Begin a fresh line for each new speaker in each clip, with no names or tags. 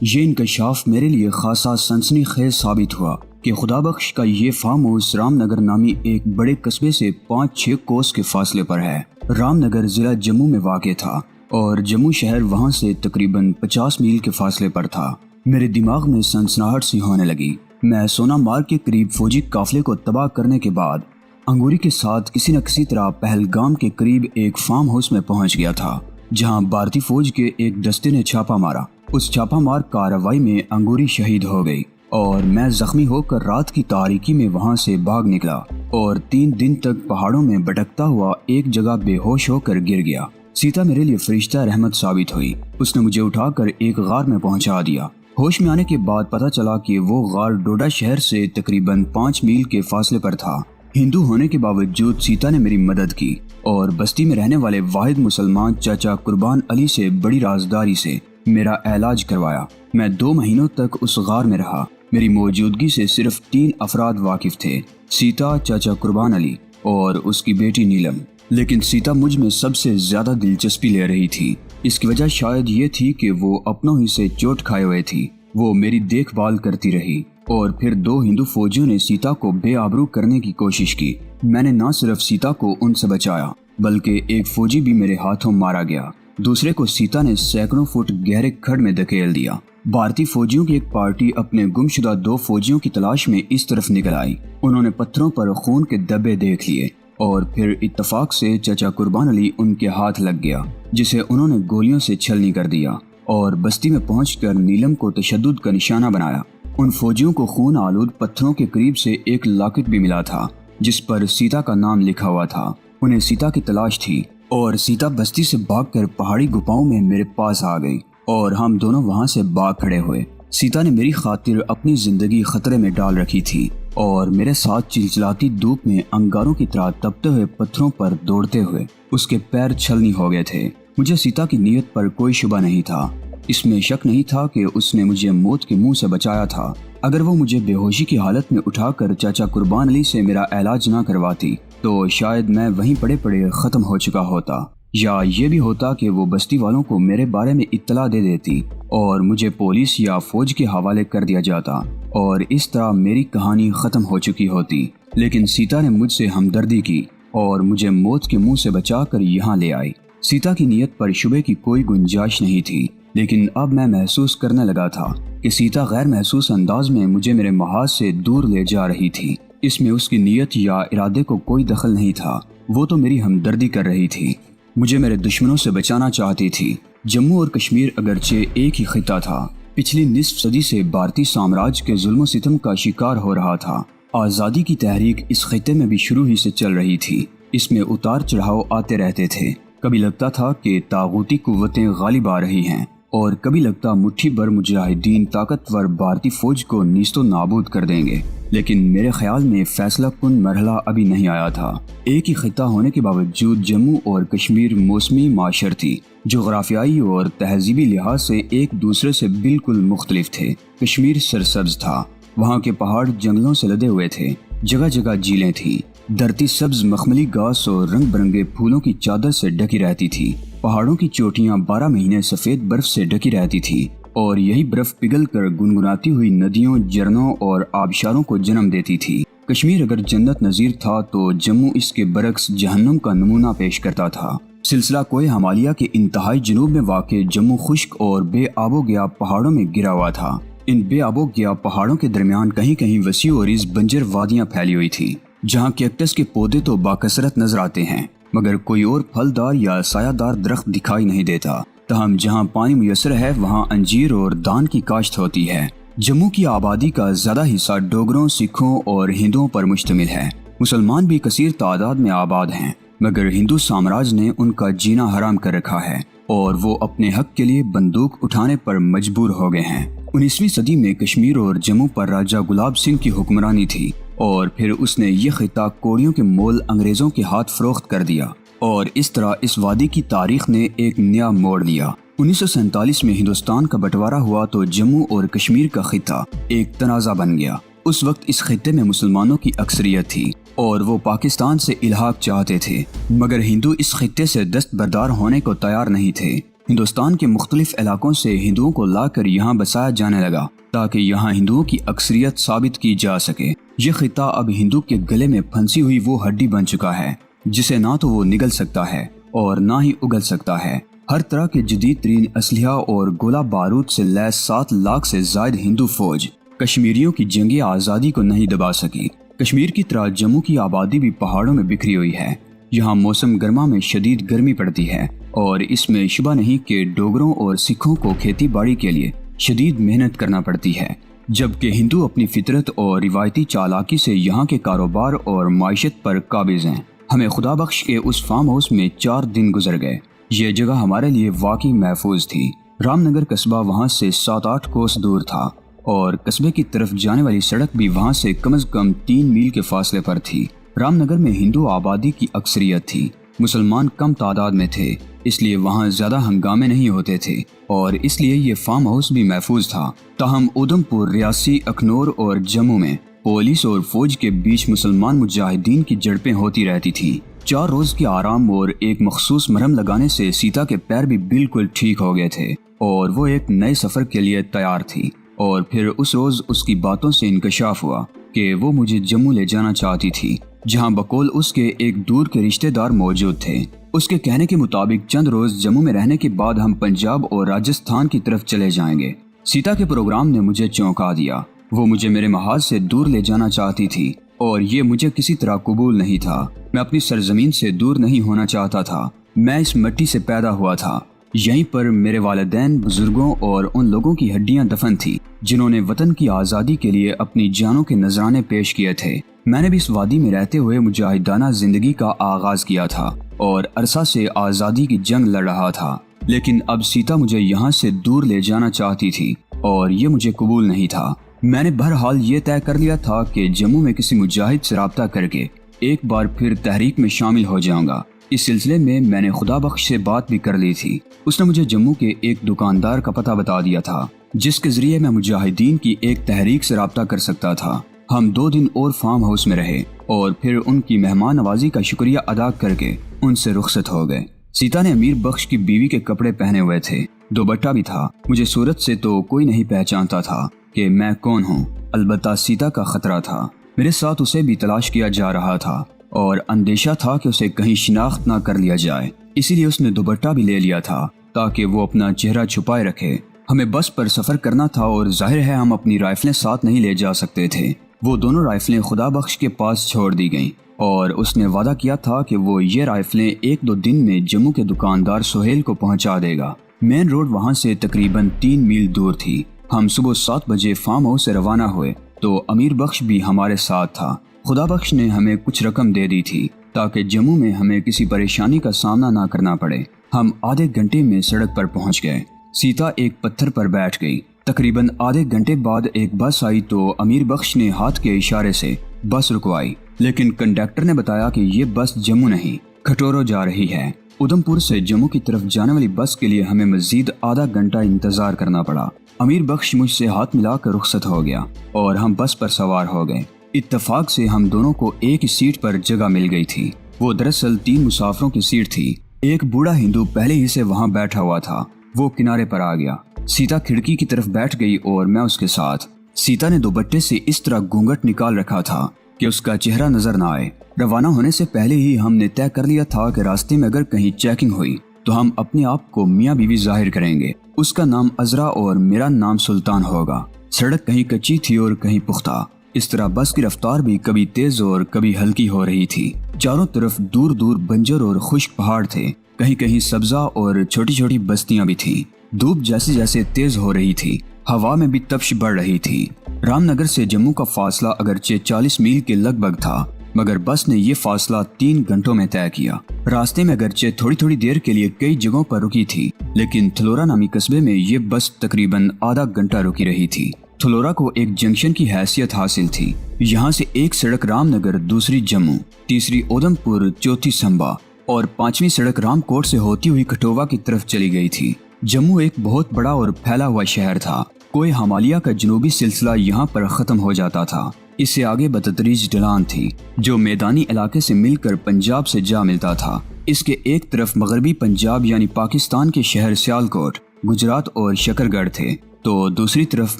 یہ انکشاف میرے لیے خاصا سنسنی خیز ثابت ہوا کہ خدا بخش کا یہ فارم ہاؤس رام نگر نامی ایک بڑے قصبے سے 5-6 کوس کے فاصلے پر ہے۔ رام نگر ضلع جموں میں واقع تھا اور جموں شہر وہاں سے تقریباً 50 میل کے فاصلے پر تھا۔ میرے دماغ میں سنسناہٹ سی ہونے لگی۔ میں سونا مار کے قریب فوجی قافلے کو تباہ کرنے کے بعد انگوری کے ساتھ کسی نہ کسی طرح پہلگام کے قریب ایک فارم ہاؤس میں پہنچ گیا تھا، جہاں بھارتی فوج کے ایک دستے نے چھاپا مارا۔ اس چھاپا مار کارروائی میں انگوری شہید ہو گئی اور میں زخمی ہو کر رات کی تاریکی میں وہاں سے بھاگ نکلا اور 3 دن تک پہاڑوں میں بھٹکتا ہوا ایک جگہ بے ہوش ہو کر گر گیا۔ سیتا میرے لیے فرشتہ رحمت ثابت ہوئی۔ اس نے مجھے اٹھا کر ایک غار میں پہنچا دیا۔ ہوش میں آنے کے بعد پتہ چلا کہ وہ غار ڈوڈا شہر سے تقریباً 5 میل کے فاصلے پر تھا۔ ہندو ہونے کے باوجود سیتا نے میری مدد کی اور بستی میں رہنے والے واحد مسلمان چاچا قربان علی سے بڑی رازداری سے میرا علاج کروایا۔ میں 2 مہینوں تک اس غار میں رہا۔ میری موجودگی سے صرف 3 افراد واقف تھے، سیتا، چاچا قربان علی اور اس کی بیٹی نیلم۔ لیکن سیتا مجھ میں سب سے زیادہ دلچسپی لے رہی تھی۔ اس کی وجہ شاید یہ تھی کہ وہ اپنوں ہی سے چوٹ کھائے ہوئے تھی۔ وہ میری دیکھ بھال کرتی رہی اور پھر 2 ہندو فوجیوں نے سیتا کو بے آبرو کرنے کی کوشش کی۔ میں نے نہ صرف سیتا کو ان سے بچایا بلکہ ایک فوجی بھی میرے ہاتھوں مارا گیا۔ دوسرے کو سیتا نے سینکڑوں فٹ گہرے کھڈ میں دھکیل دیا۔ بھارتی فوجیوں کی ایک پارٹی اپنے گمشدہ 2 فوجیوں کی تلاش میں اس طرف نکل آئی۔ انہوں نے پتھروں پر خون کے دھبے دیکھ لیے اور پھر اتفاق سے چچا قربان علی ان کے ہاتھ لگ گیا، جسے انہوں نے گولیوں سے چھلنی کر دیا اور بستی میں پہنچ کر نیلم کو تشدد کا نشانہ بنایا۔ ان فوجیوں کو خون آلود پتھروں کے قریب سے ایک لاکٹ بھی ملا تھا جس پر سیتا کا نام لکھا ہوا تھا۔ انہیں سیتا کی تلاش تھی اور سیتا بستی سے بھاگ کر پہاڑی گپاؤں میں میرے پاس آ گئی اور ہم دونوں وہاں سے بھاگ کھڑے ہوئے۔ سیتا نے میری خاطر اپنی زندگی خطرے میں ڈال رکھی تھی اور میرے ساتھ چلچلاتی دھوپ میں انگاروں کی طرح تپتے ہوئے پتھروں پر دوڑتے ہوئے اس کے پیر چھلنی ہو گئے تھے۔ مجھے سیتا کی نیت پر کوئی شبہ نہیں تھا۔ اس میں شک نہیں تھا کہ اس نے مجھے موت کے منہ سے بچایا تھا۔ اگر وہ مجھے بے ہوشی کی حالت میں اٹھا کر چاچا قربان علی سے میرا علاج نہ کرواتی تو شاید میں وہیں پڑے پڑے ختم ہو چکا ہوتا، یا یہ بھی ہوتا کہ وہ بستی والوں کو میرے بارے میں اطلاع دے دیتی اور مجھے پولیس یا فوج کے حوالے کر دیا جاتا اور اس طرح میری کہانی ختم ہو چکی ہوتی۔ لیکن سیتا نے مجھ سے ہمدردی کی اور مجھے موت کے منہ سے بچا کر یہاں لے آئی۔ سیتا کی نیت پر شبے کی کوئی گنجائش نہیں تھی، لیکن اب میں محسوس کرنے لگا تھا کہ سیتا غیر محسوس انداز میں مجھے میرے محاذ سے دور لے جا رہی تھی۔ اس میں اس کی نیت یا ارادے کو کوئی دخل نہیں تھا، وہ تو میری ہمدردی کر رہی تھی، مجھے میرے دشمنوں سے بچانا چاہتی تھی۔ جموں اور کشمیر اگرچہ ایک ہی خطہ تھا، پچھلی نصف صدی سے بھارتی سامراج کے ظلم و ستم کا شکار ہو رہا تھا۔ آزادی کی تحریک اس خطے میں بھی شروع ہی سے چل رہی تھی۔ اس میں اتار چڑھاؤ آتے رہتے تھے۔ کبھی لگتا تھا کہ طاغوتی قوتیں غالب آ رہی ہیں اور کبھی لگتا مٹھی بھر مجاہدین طاقتور بھارتی فوج کو نیست و نابود کر دیں گے، لیکن میرے خیال میں فیصلہ کن مرحلہ ابھی نہیں آیا تھا۔ ایک ہی خطہ ہونے کے باوجود جموں اور کشمیر موسمی، معاشرتی، جغرافیائی اور تہذیبی لحاظ سے ایک دوسرے سے بالکل مختلف تھے۔ کشمیر سرسبز تھا، وہاں کے پہاڑ جنگلوں سے لدے ہوئے تھے، جگہ جگہ جھیلیں تھیں، دھرتی سبز مخملی گھاس اور رنگ برنگے پھولوں کی چادر سے ڈھکی رہتی تھی۔ پہاڑوں کی چوٹیاں 12 مہینے سفید برف سے ڈھکی رہتی تھی اور یہی برف پگھل کر گنگناتی ہوئی ندیوں، جھرنوں اور آبشاروں کو جنم دیتی تھی۔ کشمیر اگر جنت نظیر تھا تو جموں اس کے برعکس جہنم کا نمونہ پیش کرتا تھا۔ سلسلہ کوہ ہمالیہ کے انتہائی جنوب میں واقع جموں خشک اور بے آب و گیا پہاڑوں میں گرا ہوا تھا۔ ان بے آب و گیا پہاڑوں کے درمیان کہیں کہیں وسیع و عریض بنجر وادیاں پھیلی ہوئی تھی، جہاں کیکٹس کے پودے تو باکثرت نظر آتے ہیں مگر کوئی اور پھلدار یا سایہ دار درخت دکھائی نہیں دیتا۔ تاہم جہاں پانی میسر ہے وہاں انجیر اور دان کی کاشت ہوتی ہے۔ جموں کی آبادی کا زیادہ حصہ ڈوگروں، سکھوں اور ہندوؤں پر مشتمل ہے۔ مسلمان بھی کثیر تعداد میں آباد ہیں مگر ہندو سامراج نے ان کا جینا حرام کر رکھا ہے اور وہ اپنے حق کے لیے بندوق اٹھانے پر مجبور ہو گئے ہیں۔ 19ویں صدی میں کشمیر اور جموں پر راجہ گلاب سنگھ کی حکمرانی تھی اور پھر اس نے یہ خطہ کوڑیوں کے مول انگریزوں کے ہاتھ فروخت کر دیا اور اس طرح اس وادی کی تاریخ نے ایک نیا موڑ لیا۔ 1947 میں ہندوستان کا بٹوارا ہوا تو جموں اور کشمیر کا خطہ ایک تنازع بن گیا۔ اس وقت اس خطے میں مسلمانوں کی اکثریت تھی اور وہ پاکستان سے الحاق چاہتے تھے مگر ہندو اس خطے سے دستبردار ہونے کو تیار نہیں تھے۔ ہندوستان کے مختلف علاقوں سے ہندوؤں کو لا کر یہاں بسایا جانے لگا تاکہ یہاں ہندوؤں کی اکثریت ثابت کی جا سکے۔ یہ خطہ اب ہندو کے گلے میں پھنسی ہوئی وہ ہڈی بن چکا ہے جسے نہ تو وہ نگل سکتا ہے اور نہ ہی اگل سکتا ہے۔ ہر طرح کے جدید ترین اسلحہ اور گولہ بارود سے لیس 7 لاکھ سے زائد ہندو فوج کشمیریوں کی جنگی آزادی کو نہیں دبا سکی۔ کشمیر کی طرح جموں کی آبادی بھی پہاڑوں میں بکھری ہوئی ہے۔ یہاں موسم گرما میں شدید گرمی پڑتی ہے اور اس میں شبہ نہیں کہ ڈوگروں اور سکھوں کو کھیتی باڑی کے لیے شدید محنت کرنا پڑتی ہے، جبکہ ہندو اپنی فطرت اور روایتی چالاکی سے یہاں کے کاروبار اور معیشت پر قابض ہیں۔ ہمیں خدا بخش کے اس فارم ہاؤس میں 4 دن گزر گئے۔ یہ جگہ ہمارے لیے واقعی محفوظ تھی۔ رام نگر قصبہ وہاں سے 7-8 کوس دور تھا اور قصبے کی طرف جانے والی سڑک بھی وہاں سے کم از کم 3 میل کے فاصلے پر تھی۔ رام نگر میں ہندو آبادی کی اکثریت تھی، مسلمان کم تعداد میں تھے، اس لیے وہاں زیادہ ہنگامے نہیں ہوتے تھے اور اس لیے یہ فارم ہاؤس بھی محفوظ تھا۔ تاہم اودھم پور، ریاسی، اکھنور اور جموں میں پولیس اور فوج کے بیچ مسلمان مجاہدین کی جھڑپیں ہوتی رہتی تھیں۔ 4 روز کے آرام اور ایک مخصوص مرہم لگانے سے سیتا کے پیر بھی بالکل ٹھیک ہو گئے تھے اور وہ ایک نئے سفر کے لیے تیار تھی۔ اور پھر اس روز اس کی باتوں سے انکشاف ہوا کہ وہ مجھے جموں لے جانا چاہتی تھی، جہاں بقول اس کے ایک دور کے رشتہ دار موجود تھے۔ اس کے کہنے کے مطابق چند روز جموں میں رہنے کے بعد ہم پنجاب اور راجستھان کی طرف چلے جائیں گے۔ سیتا کے پروگرام نے مجھے چونکا دیا۔ وہ مجھے میرے محاذ سے دور لے جانا چاہتی تھی اور یہ مجھے کسی طرح قبول نہیں تھا۔ میں اپنی سرزمین سے دور نہیں ہونا چاہتا تھا۔ میں اس مٹی سے پیدا ہوا تھا، یہیں پر میرے والدین، بزرگوں اور ان لوگوں کی ہڈیاں دفن تھی جنہوں نے وطن کی آزادی کے لیے اپنی جانوں کے نذرانے پیش کیے تھے۔ میں نے بھی اس وادی میں رہتے ہوئے مجاہدانہ زندگی کا آغاز کیا تھا اور عرصہ سے آزادی کی جنگ لڑ رہا تھا، لیکن اب سیتا مجھے یہاں سے دور لے جانا چاہتی تھی اور یہ مجھے قبول نہیں تھا۔ میں نے بہرحال یہ طے کر لیا تھا کہ جموں میں کسی مجاہد سے رابطہ کر کے ایک بار پھر تحریک میں شامل ہو جاؤں گا۔ اس سلسلے میں نے خدا بخش سے بات بھی کر لی تھی۔ اس نے مجھے جموں کے ایک دکاندار کا پتہ بتا دیا تھا جس کے ذریعے میں مجاہدین کی ایک تحریک سے رابطہ کر سکتا تھا۔ ہم 2 دن اور فارم ہاؤس میں رہے اور پھر ان کی مہمان نوازی کا شکریہ ادا کر کے ان سے رخصت ہو گئے۔ سیتا نے امیر بخش کی بیوی کے کپڑے پہنے ہوئے تھے، دوپٹہ بھی تھا۔ مجھے صورت سے تو کوئی نہیں پہچانتا تھا کہ میں کون ہوں، البتہ سیتا کا خطرہ تھا۔ میرے ساتھ اسے بھی تلاش کیا جا رہا تھا اور اندیشہ تھا کہ اسے کہیں شناخت نہ کر لیا جائے، اسی لیے اس نے دوپٹہ بھی لے لیا تھا تاکہ وہ اپنا چہرہ چھپائے رکھے۔ ہمیں بس پر سفر کرنا تھا اور ظاہر ہے ہم اپنی رائفلیں ساتھ نہیں لے جا سکتے تھے۔ وہ دونوں رائفلیں خدا بخش کے پاس چھوڑ دی گئیں اور اس نے وعدہ کیا تھا کہ وہ یہ رائفلیں 1-2 دن میں جموں کے دکاندار سہیل کو پہنچا دے گا۔ مین روڈ وہاں سے تقریباً 3 میل دور تھی۔ ہم صبح 7 بجے فارم ہاؤس سے روانہ ہوئے تو امیر بخش بھی ہمارے ساتھ تھا۔ خدا بخش نے ہمیں کچھ رقم دے دی تھی تاکہ جموں میں ہمیں کسی پریشانی کا سامنا نہ کرنا پڑے۔ ہم آدھے گھنٹے میں سڑک پر پہنچ گئے۔ سیتا ایک پتھر پر بیٹھ گئی۔ تقریباً آدھے گھنٹے بعد ایک بس آئی تو امیر بخش نے ہاتھ کے اشارے سے بس رکوائی، لیکن کنڈکٹر نے بتایا کہ یہ بس جموں نہیں، کھٹورو جا رہی ہے۔ اودھم پور سے جموں کی طرف جانے والی بس کے لیے ہمیں مزید آدھا گھنٹہ انتظار کرنا پڑا۔ امیر بخش مجھ سے ہاتھ ملا کر رخصت ہو گیا اور ہم بس پر سوار ہو گئے۔ اتفاق سے ہم دونوں کو ایک ہی سیٹ پر جگہ مل گئی تھی۔ وہ دراصل 3 مسافروں کی سیٹ تھی۔ ایک بوڑھا ہندو پہلے ہی سے وہاں بیٹھا ہوا تھا، وہ کنارے پر آ گیا۔ سیتا کھڑکی کی طرف بیٹھ گئی اور میں اس کے ساتھ۔ سیتا نے دوپٹے سے اس طرح گھونگھٹ نکال رکھا تھا کہ اس کا چہرہ نظر نہ آئے۔ روانہ ہونے سے پہلے ہی ہم نے طے کر لیا تھا کہ راستے میں اگر کہیں چیکنگ ہوئی تو ہم اپنے آپ کو میاں بیوی ظاہر کریں گے۔ اس کا نام عذرا اور میرا نام سلطان ہوگا۔ سڑک کہیں کچی تھی اور کہیں پختہ، اس طرح بس کی رفتار بھی کبھی تیز اور کبھی ہلکی ہو رہی تھی۔ چاروں طرف دور دور بنجر اور خشک پہاڑ تھے، کہیں کہیں سبزہ اور چھوٹی چھوٹی بستیاں بھی تھیں۔ دھوپ جیسے جیسے تیز ہو رہی تھی، ہوا میں بھی تپش بڑھ رہی تھی۔ رام نگر سے جموں کا فاصلہ اگرچہ 40 میل کے لگ بھگ تھا، مگر بس نے یہ فاصلہ 3 گھنٹوں میں طے کیا۔ راستے میں اگرچہ تھوڑی تھوڑی دیر کے لیے کئی جگہوں پر رکی تھی، لیکن تھلورا نامی قصبے میں یہ بس تقریباً آدھا گھنٹہ رکی رہی تھی۔ تھلورا کو ایک جنکشن کی حیثیت حاصل تھی۔ یہاں سے ایک سڑک رام نگر، دوسری جموں، تیسری اودھم پور، چوتھی سمبا اور 5ویں سڑک رام کوٹ سے ہوتی ہوئی کٹھوعہ کی طرف چلی گئی تھی۔ جموں ایک بہت بڑا اور پھیلا ہوا شہر تھا۔ کوئی ہمالیہ کا جنوبی سلسلہ یہاں پر ختم ہو جاتا تھا۔ اس سے آگے بتدریج ڈھلان تھی جو میدانی علاقے سے مل کر پنجاب سے جا ملتا تھا۔ اس کے ایک طرف مغربی پنجاب یعنی پاکستان کے شہر سیالکوٹ، گجرات اور شکر گڑھ تھے، تو دوسری طرف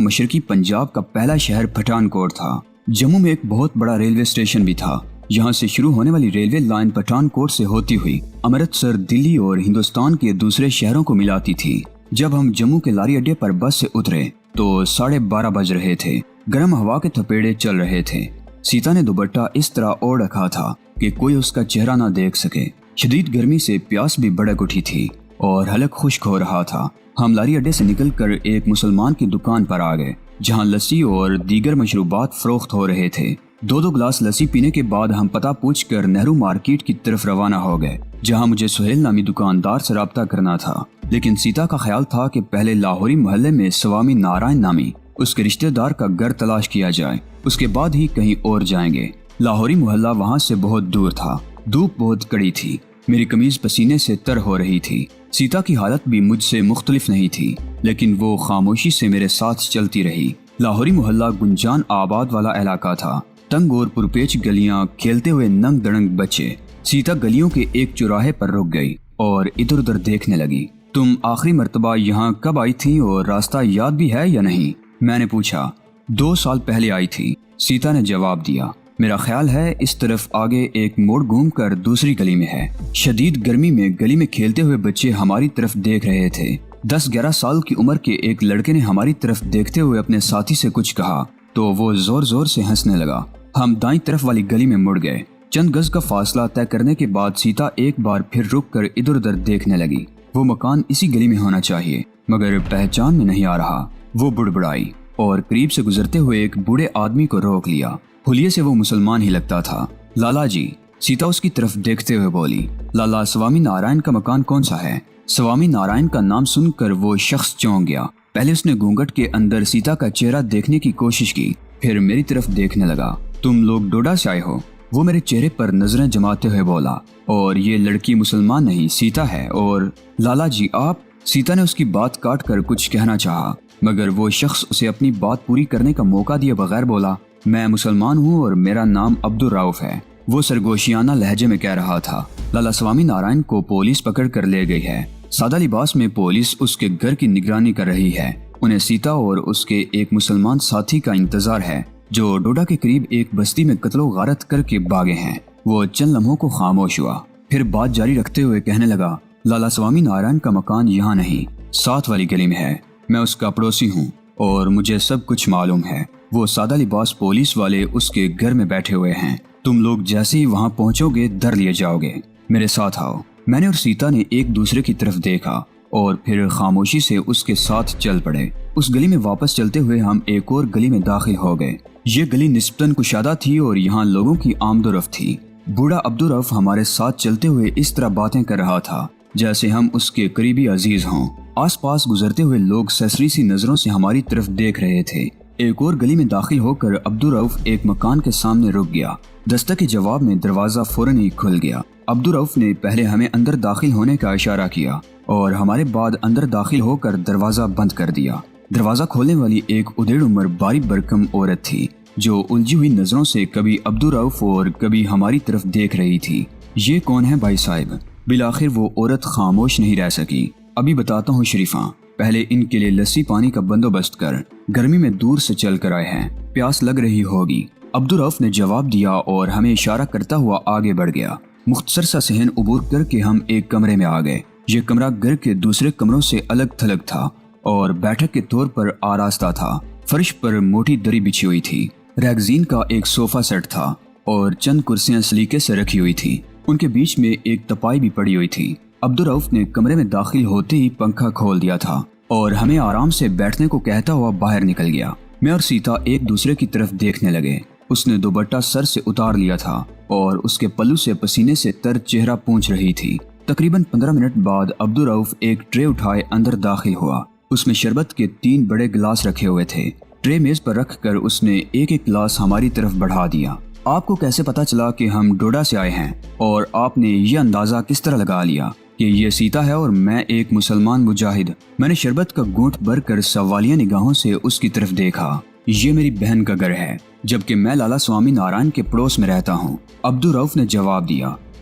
مشرقی پنجاب کا پہلا شہر پٹھان کوٹ تھا۔ جموں میں ایک بہت بڑا ریلوے اسٹیشن بھی تھا۔ یہاں سے شروع ہونے والی ریلوے لائن پٹھان کوٹ سے ہوتی ہوئی امرتسر، دلی اور ہندوستان کے دوسرے شہروں کو ملاتی تھی۔ جب ہم جموں کے لاری اڈے پر بس سے اترے تو 12:30 بج رہے تھے۔ گرم ہوا کے تھپیڑے چل رہے تھے۔ سیتا نے دوپٹہ اس طرح اوڑھ رکھا تھا کہ کوئی اس کا چہرہ نہ دیکھ سکے۔ شدید گرمی سے پیاس بھی بڑک اٹھی تھی اور حلق خشک ہو رہا تھا۔ ہم لاری اڈے سے نکل کر ایک مسلمان کی دکان پر آ گئے جہاں لسی اور دیگر مشروبات فروخت ہو رہے تھے۔ 2 گلاس لسی پینے کے بعد ہم پتہ پوچھ کر نہرو مارکیٹ کی طرف روانہ ہو گئے جہاں مجھے سہیل نامی دکاندار سے رابطہ کرنا تھا، لیکن سیتا کا خیال تھا کہ پہلے لاہوری محلے میں سوامی نارائن نامی اس کے رشتہ دار کا گھر تلاش کیا جائے، اس کے بعد ہی کہیں اور جائیں گے۔ لاہوری محلہ وہاں سے بہت دور تھا۔ دھوپ بہت کڑی تھی، میری قمیض پسینے سے تر ہو رہی تھی۔ سیتا کی حالت بھی مجھ سے مختلف نہیں تھی، لیکن وہ خاموشی سے میرے ساتھ چلتی رہی۔ لاہوری محلہ گنجان آباد والا علاقہ تھا، تنگ اور پرپیچ گلیاں، کھیلتے ہوئے ننگ دڑنگ بچے۔ سیتا گلیوں کے ایک چوراہے پر رک گئی اور ادھر ادھر دیکھنے لگی۔ تم آخری مرتبہ یہاں کب آئی تھی اور راستہ یاد بھی ہے یا نہیں؟ میں نے پوچھا۔ 2 سال پہلے آئی تھی، سیتا نے جواب دیا۔ میرا خیال ہے اس طرف آگے ایک موڑ گھوم کر دوسری گلی میں ہے۔ شدید گرمی میں گلی میں کھیلتے ہوئے بچے ہماری طرف دیکھ رہے تھے۔ 10-11 سال کی عمر کے ایک لڑکے نے ہماری طرف دیکھتے ہوئے اپنے ساتھی سے کچھ کہا تو وہ زور زور سے ہنسنے لگا۔ ہم دائیں طرف والی گلی میں مڑ گئے۔ چند گز کا فاصلہ طے کرنے کے بعد سیتا ایک بار پھر رک کر ادھر ادھر دیکھنے لگی۔ وہ مکان اسی گلی میں ہونا چاہیے، مگر پہچان میں نہیں آ رہا۔ وہ بڑبڑائی اور قریب سے گزرتے ہوئے ایک بوڑھے آدمی کو روک لیا۔ حلیے سے وہ مسلمان ہی لگتا تھا۔ لالا جی، سیتا اس کی طرف دیکھتے ہوئے بولی۔ لالا سوامی نارائن کا مکان کون سا ہے؟ سوامی نارائن کا نام سن کر وہ شخص چونک گیا۔ پہلے اس نے گھونگھٹ کے اندر سیتا کا چہرہ دیکھنے کی کوشش کی، پھر میری طرف دیکھنے لگا۔ تم لوگ ڈوڈا سے آئے ہو؟ وہ میرے چہرے پر نظریں جماتے ہوئے بولا۔ اور یہ لڑکی مسلمان نہیں، سیتا ہے۔ اور لالا جی آپ؟ سیتا نے اس کی بات کاٹ کر کچھ کہنا چاہا، مگر وہ شخص اسے اپنی بات پوری کرنے کا موقع دیے بغیر بولا، میں مسلمان ہوں اور میرا نام عبدالرؤف ہے۔ وہ سرگوشیانہ لہجے میں کہہ رہا تھا۔ لالا سوامی نارائن کو پولیس پکڑ کر لے گئی ہے۔ سادہ لباس میں پولیس اس کے گھر کی نگرانی کر رہی ہے۔ انہیں سیتا اور اس کے ایک مسلمان ساتھی کا انتظار ہے جو ڈوڈا کے قریب ایک بستی میں قتل و غارت کر کے بھاگے ہیں۔ وہ چند لمحوں کو خاموش ہوا، پھر بات جاری رکھتے ہوئے کہنے لگا، لالا سوامی نارائن کا مکان یہاں نہیں، ساتھ والی گلی میں ہے۔ میں اس کا پڑوسی ہوں اور مجھے سب کچھ معلوم ہے۔ وہ سادہ لباس پولیس والے اس کے گھر میں بیٹھے ہوئے ہیں۔ تم لوگ جیسے ہی وہاں پہنچو گے در لیے جاؤ گے۔ میرے ساتھ آؤ۔ میں نے اور سیتا نے ایک دوسرے کی طرف دیکھا اور پھر خاموشی سے اس کے ساتھ چل پڑے۔ اس گلی میں واپس چلتے ہوئے ہم ایک اور گلی میں داخل ہو گئے۔ یہ گلی نسبتاً کشادہ تھی اور یہاں لوگوں کی آمد و رفت تھی۔ بوڑھا عبدالرؤف ہمارے ساتھ چلتے ہوئے اس طرح باتیں کر رہا تھا جیسے ہم اس کے قریبی عزیز ہوں۔ آس پاس گزرتے ہوئے لوگ سرسری سی نظروں سے ہماری طرف دیکھ رہے تھے۔ ایک اور گلی میں داخل ہو کر عبدالرؤف ایک مکان کے سامنے رک گیا۔ دستک کے جواب میں دروازہ فوراً ہی کھل گیا۔ عبدالرؤف نے پہلے ہمیں اندر داخل ہونے کا اشارہ کیا اور ہمارے بعد اندر داخل ہو کر دروازہ بند کر دیا۔ دروازہ کھولنے والی ایک ادھیڑ عمر باری برکم عورت تھی جو الجھی ہوئی نظروں سے کبھی عبدالرؤف اور کبھی ہماری طرف دیکھ رہی تھی۔ یہ کون ہے بھائی صاحب؟ بالآخر وہ عورت خاموش نہیں رہ سکی۔ ابھی بتاتا ہوں شریفاں، پہلے ان کے لیے لسی پانی کا بندوبست کر، گرمی میں دور سے چل کر آئے ہیں، پیاس لگ رہی ہوگی۔ عبدالرؤف نے جواب دیا اور ہمیں اشارہ کرتا ہوا آگے بڑھ گیا۔ مختصر سا صحن عبور کر کے ہم ایک کمرے میں آ گئے۔ یہ کمرہ گھر کے دوسرے کمروں سے الگ تھلگ تھا اور بیٹھک کے طور پر آراستہ تھا۔ فرش پر موٹی دری بچھی ہوئی تھی، ریگزین کا ایک صوفہ سیٹ تھا اور چند کرسیاں سلیقے سے رکھی ہوئی تھی۔ ان کے بیچ میں ایک تپائی بھی پڑی ہوئی تھی۔ عبدالرؤف نے کمرے میں داخل ہوتے ہی پنکھا کھول دیا تھا اور ہمیں آرام سے بیٹھنے کو کہتا ہوا باہر نکل گیا۔ میں اور سیتا ایک دوسرے کی طرف دیکھنے لگے۔ اس نے دوپٹہ سر سے اتار لیا تھا اور اس کے پلو سے پسینے سے تر چہرہ پونچھ رہی تھی۔ تقریباً 15 منٹ بعد عبدالرؤف ایک ٹرے اٹھائے اندر داخل ہوا۔ اس میں شربت کے 3 بڑے گلاس رکھے ہوئے تھے۔ ٹرے میز پر رکھ کر اس نے ایک ایک گلاس ہماری طرف بڑھا دیا۔ آپ کو کیسے پتا چلا کہ ہم ڈوڈا سے آئے ہیں؟ اور آپ نے یہ اندازہ کس طرح لگا لیا کہ یہ سیتا ہے اور میں ایک مسلمان مجاہد؟ میں نے شربت کا گھونٹ بھر کر سوالیہ نگاہوں سے اس کی طرف دیکھا۔ یہ میری بہن کا گھر ہے، جبکہ میں لالا سوامی نارائن کے پڑوس میں رہتا ہوں، عبدالرؤف نے جواب دیا۔